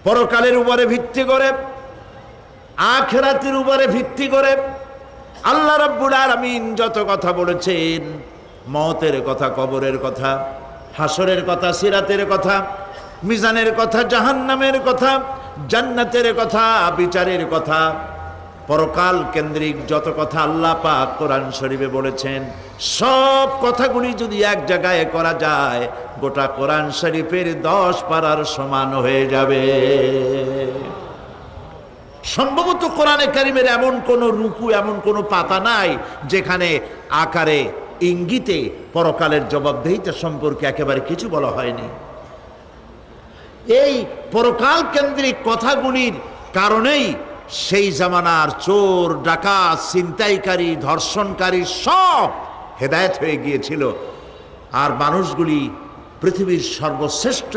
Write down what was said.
পরকালের উপরে ভিত্তি করে, আখিরাতের উপরে ভিত্তি করে আল্লাহ রাব্বুল আলামিন যত কথা বলেছেন, মওতের কথা, কবরের কথা, হাসরের কথা, সিরাতের কথা, মিজানের কথা, জাহান্নামের কথা, জান্নাতের কথা, বিচারের কথা, পরকাল কেন্দ্রিক যত কথা আল্লাহ পাক কোরআন শরীফে বলেছেন, সব কথাগুলি যদি এক জায়গায় করা যায় গোটা কোরআন শরীফের 10 পারার সমান হয়ে যাবে। সম্ভবত কোরআনে কারিমের এমন কোন রুকু, এমন কোন পাতা নাই যেখানে আকারে ইঙ্গিতে পরকালের জবাবদিহিতা সম্পর্কে একেবারে কিছু বলা হয়নি। এই পরকাল কেন্দ্রিক কথাগুলির কারণেই সেই জামানার চোর, ডাকাত, ছিনতাইকারী, ধর্ষণকারী সব হেদায়েত হয়ে গিয়েছিল। আর মানুষগুলি পৃথিবীর সর্বশ্রেষ্ঠ